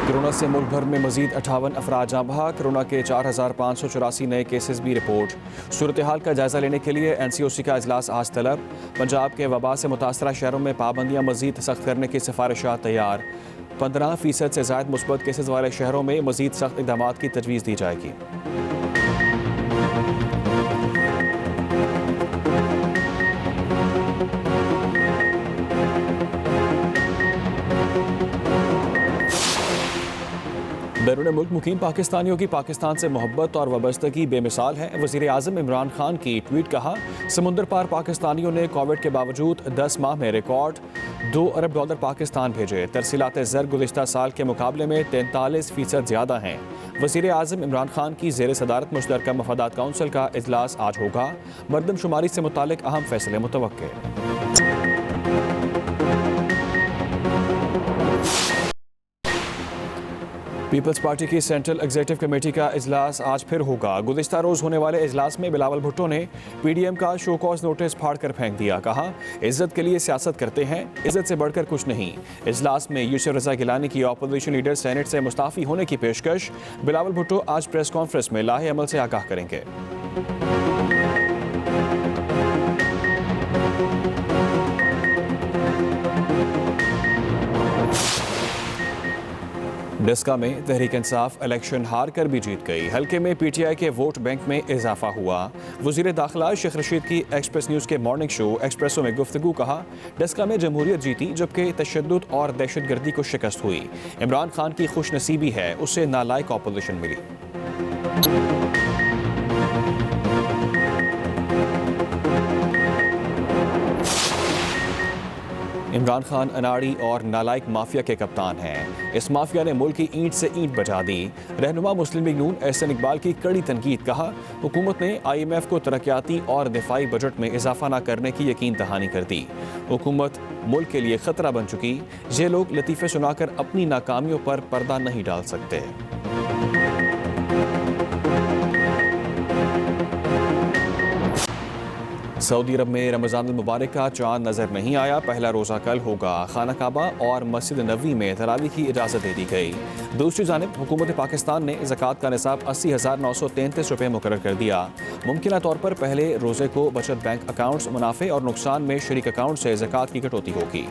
Corona से मुल्क भर में मजीद 58 अफराद जाँ बहक। कोरोना के 4584 नए केसेस भी रिपोर्ट। सूरत हाल का जायजा लेने के लिए NCOC का इजलास आज तलब। पंजाब के वबा से मुतासरा शहरों में पाबंदियाँ मजीद सख्त करने की सिफारिशात तैयार। 15% से ज़ायद मुस्बत केसेस वाले शहरों में मजीद सख्त इक़दाम की तजवीज़ दी जाएगी। बैरून मुल्क मुकीम पाकिस्तानियों की पाकिस्तान से मोहब्बत और वाबस्तगी बेमिसाल है। वज़ीर आज़म इमरान खान की ट्वीट कहा, समुंदर पार पाकिस्तानियों ने कोविड के बावजूद 10 माह में रिकॉर्ड $2 अरब पाकिस्तान भेजे। तरसीलात ज़र गुज़िश्ता साल के मुकाबले में 43% ज़्यादा हैं। वज़ीर आज़म इमरान खान की ज़ेर सदारत मुश्तरका मफादात काउंसिल का इजलास आज होगा। मरदमशुमारी से मुतालिक अहम फैसले मुतवक्के। पीपल्स पार्टी की सेंट्रल एग्जीक्यूटिव कमेटी का इजलास आज फिर होगा। गुज़िश्ता रोज़ होने वाले इजलास में बिलावल भुट्टो ने PDM का शो कॉज नोटिस फाड़ कर फेंक दिया। कहा, इज्जत के लिए सियासत करते हैं, इज्जत से बढ़कर कुछ नहीं। इजलास में यूसुफ रज़ा गिलानी की अपोजिशन लीडर सेनेट से मुस्ताफ़ी होने की पेशकश। बिलावल भुट्टो आज प्रेस कॉन्फ्रेंस में लाहे अमल से आगाह करेंगे। डस्का में तहरीक इंसाफ इलेक्शन हार कर भी जीत गई। हल्के में PTI के वोट बैंक में इजाफा हुआ। वज़ीर दाखिला शेख रशीद की एक्सप्रेस न्यूज़ के मॉर्निंग शो एक्सप्रेसो में गुफ्तगू। कहा, डस्का में जमहूरियत जीती जबकि तशद्दुद और दहशतगर्दी को शिकस्त हुई। इमरान खान की खुश नसीबी है, उससे नालायक अपोजिशन मिली। इमरान खान अनाड़ी और नालायक माफिया के कप्तान हैं। इस माफिया ने मुल्क की ईंट से ईंट बचा दी। रहनुमा मुस्लिम लीग नून एहसन इकबाल की कड़ी तनकीद। कहा, हुकूमत ने IMF को तरक्याती और दिफाई बजट में इजाफा न करने की यकीन दहानी कर दी। हुकूमत मुल्क के लिए खतरा बन चुकी। ये लोग लतीफ़े सुनाकर अपनी नाकामियों पर पर्दा नहीं डाल सकते। सऊदी अरब में रमज़ान मुबारक का चांद नज़र नहीं आया। पहला रोज़ा कल होगा। खाना काबा और मस्जिद नबवी में तरावी की इजाज़त दे दी गई। दूसरी जानिब हुकूमत पाकिस्तान ने ज़कात का निसाब 80,933 रुपये मुकर्रर कर दिया। मुमकिना तौर पर पहले रोज़े को बचत बैंक अकाउंट्स, मुनाफे और नुकसान में शरीक अकाउंट से ज़कात की कटौती होगी।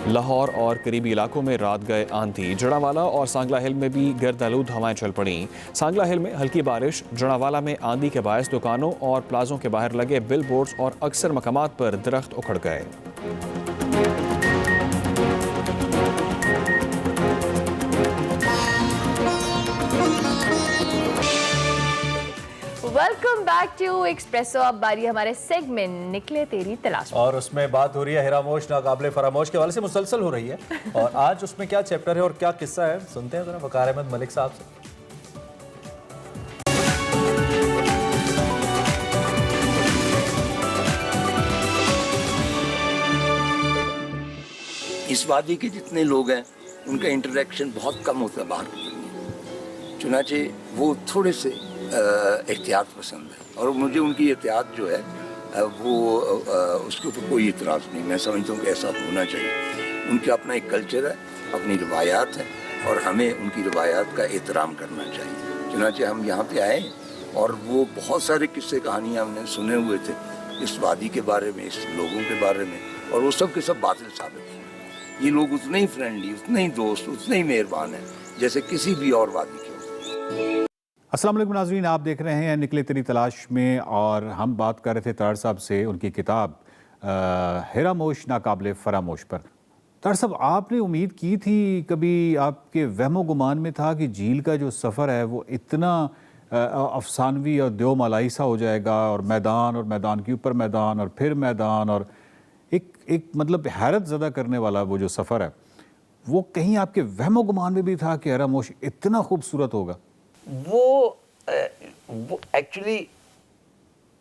लाहौर और करीबी इलाकों में रात गए आंधी। जड़ावाला और सांगला हिल में भी गर्दालूद हवाएं चल पड़ी। सांगला हिल में हल्की बारिश, जड़ावाला में आंधी के बायस दुकानों और प्लाजों के बाहर लगे बिल बोर्ड्स और अक्सर मकामात पर दरख्त उखड़ गए। Welcome back to Expresso. अब बारी हमारे सेगमेंट निकले तेरी तलाश में, और उसमें बात हो रही है हिरामोश नाकाबिले फरामोश के हवाले से मुसलसल हो रही है। और आज उसमें क्या चैप्टर है और क्या किस्सा है, सुनते हैं जरा वकार अहमद मलिक साहब से। इस वादी के जितने लोग हैं उनका इंटरेक्शन बहुत कम होता है बाहर की दुनिया। चुनाचे वो थोड़े से एहतियात पसंद है और मुझे उनकी एहतियात जो है वो उसके ऊपर कोई इतराज़ नहीं। मैं समझता हूँ कि ऐसा होना चाहिए। उनका अपना एक कल्चर है, अपनी रवायात है और हमें उनकी रवायात का एहतराम करना चाहिए। चुनाचे हम यहाँ पे आए और वो बहुत सारे किस्से कहानियाँ हमने सुने हुए थे इस वादी के बारे में, इस लोगों के बारे में, और वो सब के सब बातिल साबित हुए। ये लोग उतने ही फ्रेंडली, उतने ही दोस्त, उतने ही मेहरबान हैं जैसे किसी भी और वादी के होते। अस्सलाम वालेकुम नाज़रीन, आप देख रहे हैं निकले तेरी तलाश में, और हम बात कर रहे थे तार साहब से उनकी किताब हिरामोश नाकाबिले फरामोश पर। तार साहब, आपने उम्मीद की थी कभी, आपके वहमो गुमान में था कि झील का जो सफ़र है वो इतना अफसानवी और देव मलाई सा हो जाएगा, और मैदान के ऊपर मैदान और फिर मैदान, और एक मतलब हैरत ज़दा करने वाला वो जो सफ़र है, वो कहीं आपके वहमो गुमान में भी था कि हिरामोश इतना खूबसूरत होगा? वो एक्चुअली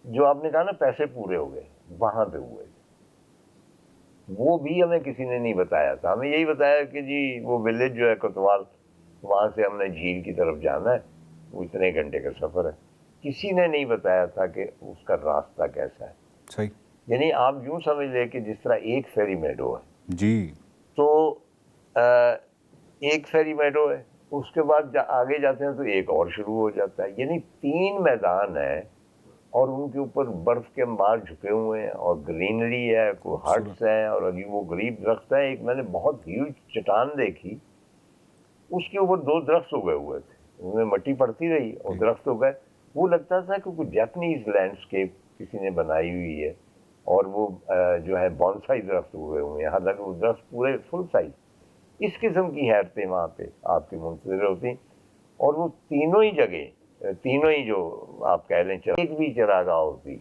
जो आपने कहा ना, पैसे पूरे हो गए, वहां पे हुए। वो भी हमें किसी ने नहीं बताया था। हमें यही बताया कि जी वो विलेज जो है कोतवाल, वहां से हमने झील की तरफ जाना है, वो इतने घंटे का सफर है। किसी ने नहीं बताया था कि उसका रास्ता कैसा है। صحیح یعنی آپ یوں سمجھ لیں کہ جس طرح ایک فیری میڈو ہے جی تو ایک فیری میڈو ہے، اس کے بعد آگے جاتے ہیں تو ایک اور شروع ہو جاتا ہے، یعنی 3 میدان ہیں اور ان کے اوپر برف کے انبار جھکے ہوئے ہیں اور گرینری ہے، کوئی ہٹس ہیں اور عجیب و غریب درخت ہیں. ایک میں نے بہت ہیوج چٹان دیکھی، اس کے اوپر 2 درخت اگے ہوئے تھے، ان میں مٹی پڑتی رہی اور درخت اگئے. وہ لگتا تھا کہ کوئی جاپنیز لینڈسکیپ کسی نے بنائی ہوئی ہے اور وہ جو ہے بونسائی درخت ہوئے ہوئے ہیں، حالانکہ وہ درخت پورے فل سائز. اس قسم کی حیرتیں وہاں پہ آپ کی منتظر ہوتی ہیں. اور وہ تینوں ہی جگہ، تینوں ہی جو آپ کہہ لیں ایک بھی چراگاہ ہوتی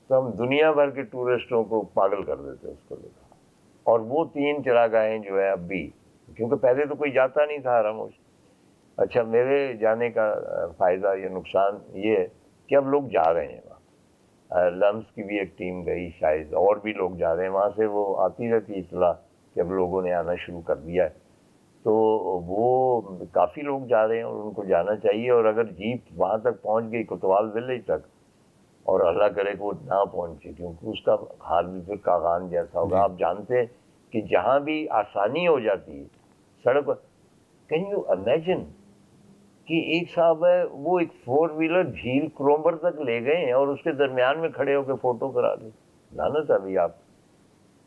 تو ہم دنیا بھر کے ٹورسٹوں کو پاگل کر دیتے اس کو دیکھا. اور وہ 3 چراگاہیں جو ہے اب بھی، کیونکہ پہلے تو کوئی جاتا نہیں تھا حرموش. اچھا میرے جانے کا فائدہ یا نقصان یہ ہے کہ اب لوگ جا رہے ہیں وہاں. لمس کی بھی ایک ٹیم گئی، شاید اور بھی لوگ جا رہے ہیں وہاں سے. وہ آتی رہتی اطلاع کہ اب لوگوں نے آنا شروع کر دیا ہے، تو وہ کافی لوگ جا رہے ہیں اور ان کو جانا چاہیے. اور اگر جیپ وہاں تک پہنچ گئی کوتوال ولیج تک، اور اللہ کرے کہ وہ نہ پہنچے کیونکہ اس کا حال بھی پھر کاغان جیسا ہوگا. آپ جانتے ہیں کہ جہاں بھی آسانی ہو جاتی ہے سڑک پر، کین یو امیجن کہ ایک صاحب ہے وہ ایک 4 ویلر جھیل کرومبر تک لے گئے ہیں اور اس کے درمیان میں کھڑے ہو کے فوٹو کرا دی. لعنت ابھی آپ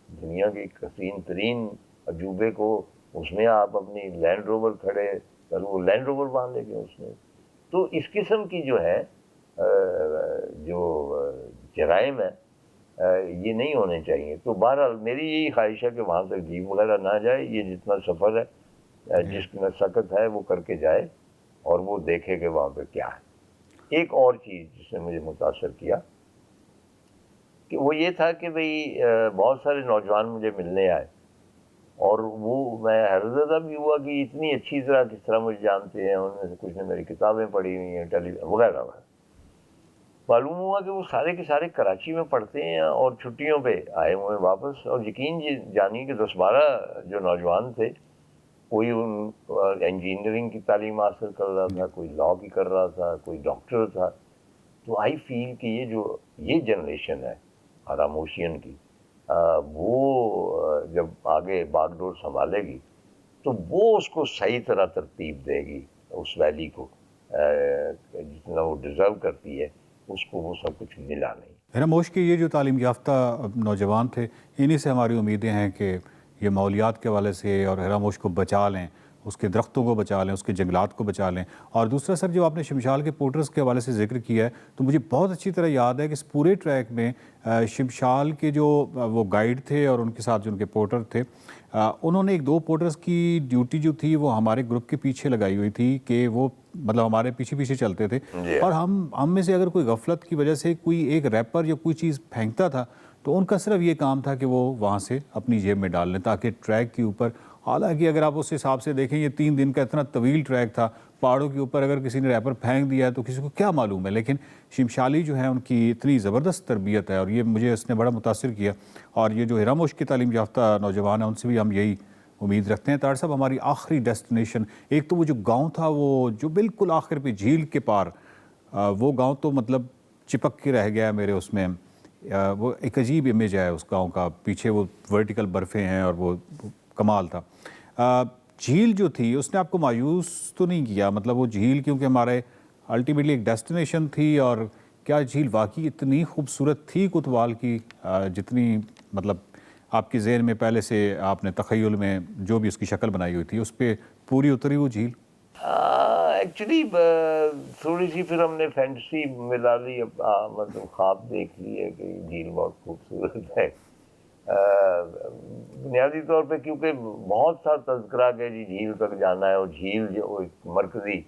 دنیا کے حسین ترین عجوبے کو، اس میں آپ اپنی لینڈ روور کھڑے کر، وہ لینڈ روور باندھے گئے اس میں. تو اس قسم کی جو ہے جو جرائم ہے یہ نہیں ہونے چاہیے. تو بہرحال میری یہی خواہش ہے کہ وہاں تک جیپ وغیرہ نہ جائے. یہ جتنا سفر ہے جس میں سکت ہے وہ کر کے جائے اور وہ دیکھے کہ وہاں پہ کیا ہے. ایک اور چیز جس نے مجھے متاثر کیا کہ وہ یہ تھا کہ بھئی بہت سارے نوجوان مجھے ملنے آئے اور وہ میں حیرت بھی ہوا کہ اتنی اچھی طرح کس طرح مجھے جانتے ہیں. ان میں سے کچھ نے میری کتابیں پڑھی ہوئی ہیں، وغیرہ وغیرہ. معلوم ہوا کہ وہ سارے کے سارے کراچی میں پڑھتے ہیں اور چھٹیوں پہ آئے ہوئے واپس. اور یقین جانی کہ 10-12 جو نوجوان تھے، کوئی انجینئرنگ کی تعلیم حاصل کر رہا تھا، کوئی لاء کی کر رہا تھا، کوئی ڈاکٹر تھا. تو آئی فیل کہ یہ جنریشن ہے حراموشین کی، وہ جب آگے باغ ڈور سنبھالے گی تو وہ اس کو صحیح طرح ترتیب دے گی، اس ویلی کو جتنا وہ ڈیزرو کرتی ہے. اس کو وہ سب کچھ ملا نہیں. حرموش کے یہ جو تعلیم یافتہ نوجوان تھے، انہی سے ہماری امیدیں ہیں کہ یہ ماحولیات کے حوالے سے اور حرموش کو بچا لیں، اس کے درختوں کو بچا لیں، اس کے جنگلات کو بچا لیں. اور دوسرا سر، جو آپ نے شمشال کے پورٹرز کے حوالے سے ذکر کیا ہے، تو مجھے بہت اچھی طرح یاد ہے کہ اس پورے ٹریک میں شمشال کے جو وہ گائیڈ تھے اور ان کے ساتھ جو ان کے پورٹر تھے، انہوں نے 1-2 پورٹرز کی ڈیوٹی جو تھی وہ ہمارے گروپ کے پیچھے لگائی ہوئی تھی کہ وہ مطلب ہمارے پیچھے چلتے تھے. اور ہم میں سے اگر کوئی غفلت کی وجہ سے کوئی ایک ریپر یا کوئی چیز پھینکتا تھا تو ان کا صرف یہ کام تھا کہ وہ وہاں سے اپنی جیب میں ڈال لیں تاکہ ٹریک کے اوپر، حالانکہ اگر آپ اس حساب سے دیکھیں یہ 3 دن کا اتنا طویل ٹریک تھا، پہاڑوں کے اوپر اگر کسی نے ریپر پھینک دیا ہے تو کسی کو کیا معلوم ہے. لیکن شمشالی جو ہے ان کی اتنی زبردست تربیت ہے اور یہ مجھے اس نے بڑا متاثر کیا. اور یہ جو حرموش کی تعلیم یافتہ نوجوان ہیں ان سے بھی ہم یہی امید رکھتے ہیں. طاہر صاحب، ہماری آخری ڈیسٹینیشن، ایک تو وہ جو گاؤں تھا وہ جو بالکل آخر پہ جھیل کے پار، وہ گاؤں تو مطلب چپک کے رہ گیا ہے میرے اس میں. وہ ایک عجیب امیج ہے اس گاؤں کا، پیچھے وہ ورٹیکل برفیں ہیں اور وہ کمال تھا. جھیل جو تھی اس نے آپ کو مایوس تو نہیں کیا؟ مطلب وہ جھیل کیونکہ ہمارے الٹیمیٹلی ایک ڈیسٹینیشن تھی، اور کیا جھیل واقعی اتنی خوبصورت تھی کوتوال کی جتنی مطلب آپ کے ذہن میں پہلے سے آپ نے تخیل میں جو بھی اس کی شکل بنائی ہوئی تھی اس پہ پوری اتری وہ جھیل؟ ایکچولی تھوڑی سی پھر ہم نے فینٹسی ملا لی، مطلب خواب دیکھ لیے کہ یہ جھیل بہت خوبصورت ہے. بنیادی طور پہ کیونکہ بہت سا تذکرہ کہ جی جھیل تک جانا ہے اور جھیل جو ایک مرکزی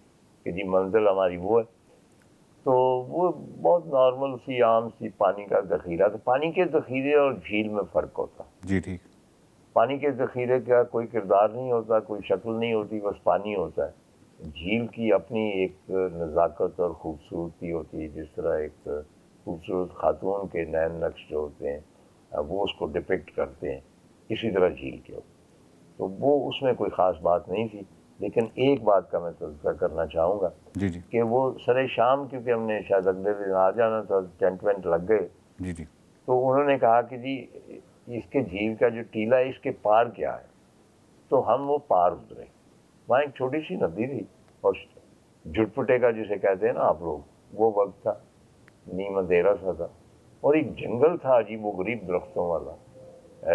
کہ جی منزل ہماری وہ ہے، تو وہ بہت نارمل سی عام سی پانی کا ذخیرہ. تو پانی کے ذخیرے اور جھیل میں فرق ہوتا. جی ٹھیک. پانی کے ذخیرے کا کوئی کردار نہیں ہوتا، کوئی شکل نہیں ہوتی، بس پانی ہوتا ہے. جھیل کی اپنی ایک نزاکت اور خوبصورتی ہوتی ہے، جس طرح ایک خوبصورت خاتون کے نین نقش جو ہوتے ہیں وہ اس کو ڈپکٹ کرتے ہیں، اسی طرح جھیل کے ہوتے. تو وہ اس میں کوئی خاص بات نہیں تھی. لیکن ایک بات کا میں تذکرہ کرنا چاہوں گا جی جی کہ وہ سر شام، کیونکہ ہم نے شاید اگلے دن آ جانا تھا، ٹینٹ وینٹ لگ گئے. جی جی तो उन्होंने कहा कि जी इसके झील का जो टीला है इसके पार क्या है, तो हम वो पार उतरे। वहाँ एक छोटी सी नदी थी और झुटपुटे का जिसे कहते हैं ना आप लोग, वो वक्त था, नीम अंधेरा सा था, और एक जंगल था अजीब वो गरीब दरख्तों वाला,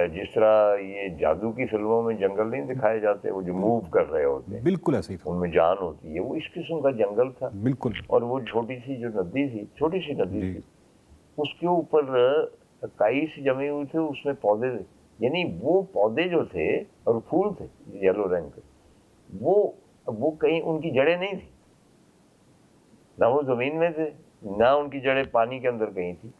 जिस तरह ये जादू की फिल्मों में जंगल नहीं दिखाए जाते, वो जो मूव कर रहे होते हैं, बिल्कुल ऐसे ही था, उनमें जान होती है, वो इस किस्म का जंगल था। बिल्कुल। और वो छोटी सी जो नदी थी, छोटी सी नदी जी। थी, उसके ऊपर काई सी जमी हुई थी, उसमें पौधे थे, यानी वो पौधे जो थे और फूल थे येलो रंग के, वो कहीं उनकी जड़ें नहीं थी, ना वो जमीन में थे, ना उनकी जड़ें पानी के अंदर कहीं थी,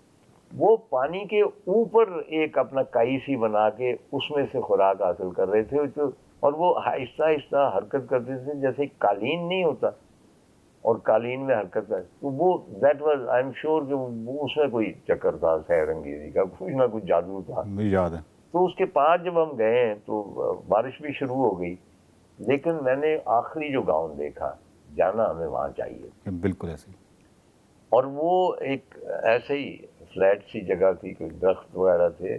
वो पानी के ऊपर एक अपना काई सी बना के उसमें से खुराक हासिल कर रहे थे, तो और वो आहिस्ता आहिस्ता हरकत करते थे जैसे कालीन नहीं होता, और कालीन में हरकत है, तो वो that was, I am sure कि वो उसमें कोई चक्कर था सैरंगेजी का, कुछ ना कुछ जादू था। मुझे याद है। तो उसके पास जब हम गए तो बारिश भी शुरू हो गई, लेकिन मैंने आखिरी जो गांव देखा, जाना हमें वहाँ चाहिए, बिल्कुल ऐसे ही। और वो एक ऐसे ही फ्लैट सी जगह थी, कोई दरख्त वगैरह थे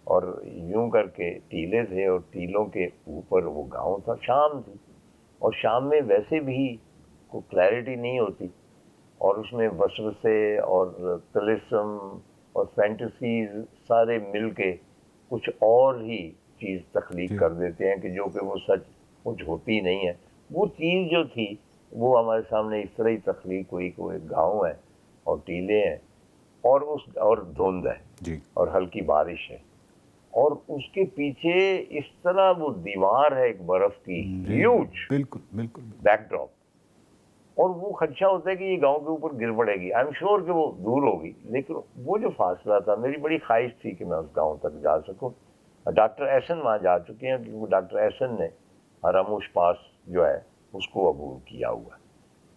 और यूं करके टीले थे, और टीलों के ऊपर वो गांव था। शाम थी, और शाम में वैसे भी कोई क्लैरिटी नहीं होती, और उसमें वसवसे और तिलिस्म और फैंटेसीज सारे मिलके कुछ और ही चीज़ तख्लीक कर देते हैं कि जो कि वो सच कुछ होती नहीं है। वो चीज़ जो थी वो हमारे सामने इस तरह ही तख्लीक हुई कि वो एक गाँव है और टीले हैं और धुंध है जी। और हल्की बारिश है, और उसके पीछे इस तरह वो दीवार है एक बर्फ की, ह्यूज बिल्कुल बिल्कुल। बैकड्रॉप, और वो खदशा होता है कि ये गांव के ऊपर गिर पड़ेगी। आई एम श्योर कि वो दूर होगी, लेकिन वो जो फासला था, मेरी बड़ी ख्वाहिश थी कि मैं उस गांव तक जा सकूं। डॉक्टर एहसन वहाँ जा चुके हैं, क्योंकि डॉक्टर एहसन ने हरामोश पास जो है उसको अबूर किया हुआ है।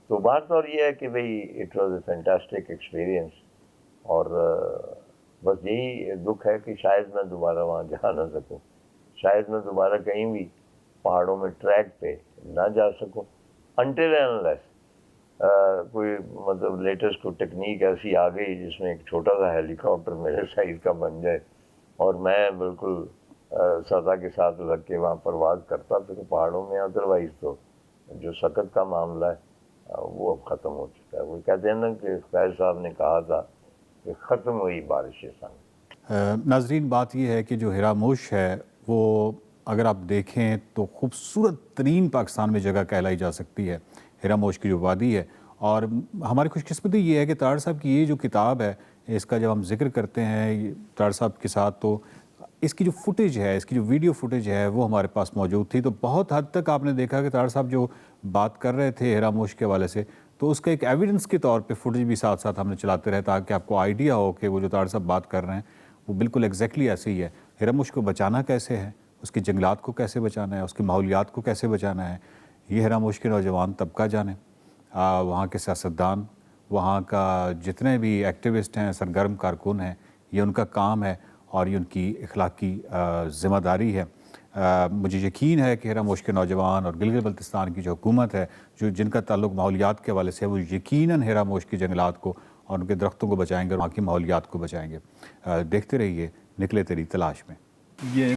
तो बात तो और ये है कि भाई it was a fantastic experience, और बस यही दुख है कि शायद मैं दोबारा वहाँ जा ना सकूं, शायद मैं दोबारा कहीं भी पहाड़ों में ट्रैक पे ना जा सकूं, अनटिल एंड अनलेस कोई मतलब लेटेस्ट कोई टेक्निक ऐसी आ गई जिसमें एक छोटा सा हेलीकॉप्टर मेरे साइज का बन जाए और मैं बिल्कुल सदा के साथ लग के वहाँ परवाज करता फिर पहाड़ों में। अदरवाइज तो जो सकत का मामला है वो अब ख़त्म हो चुका है। वो कहते हैं ना कि फैज साहब ने कहा था कि ख़त्म हुई बारिश संग। नाजरीन, बात यह है कि जो हिरामोश है वो अगर आप देखें तो खूबसूरत तरीन पाकिस्तान में जगह कहलाई जा सकती है, हिरामोश की जो वादी है। और हमारी खुशकिस्मती ये है कि तार साहब की ये जो किताब है, इसका जब हम जिक्र करते हैं तार साहब के साथ, तो इसकी जो फुटेज है, इसकी जो वीडियो फुटेज है वो हमारे पास मौजूद थी। तो बहुत हद तक आपने देखा कि तार साहब जो बात कर रहे थे हिरामोश के हवाले से, तो उसका एक एविडेंस के तौर पे फुटेज भी साथ साथ हमने चलाते रहे ताकि आपको आइडिया हो कि वो जो तार साहब बात कर रहे हैं वो बिल्कुल एग्जैक्टली ऐसे ही है। हिरामोश को बचाना कैसे है, उसके जंगलात को कैसे बचाना है, उसके माहौलियात को कैसे बचाना है, ये हिरामोश के नौजवान तबका जाने, वहाँ के सियासतदान, वहाँ का जितने भी एक्टिविस्ट हैं, सरगर्म कारकुन हैं, ये उनका काम है और ये उनकी इखलाकी ज़िम्मेदारी है। मुझे यकीन है कि हिरामोश के नौजवान और गिलगित बल्तिस्तान की जो हुकूमत है, जो जिनका ताल्लुक माहौलियात के हवाले से है, वो यकीनन हिरामोश की जंगलात को और उनके दरख्तों को बचाएंगे और वहाँ की माहौलियात को बचाएंगे। देखते रहिए निकले तेरी तलाश में। ये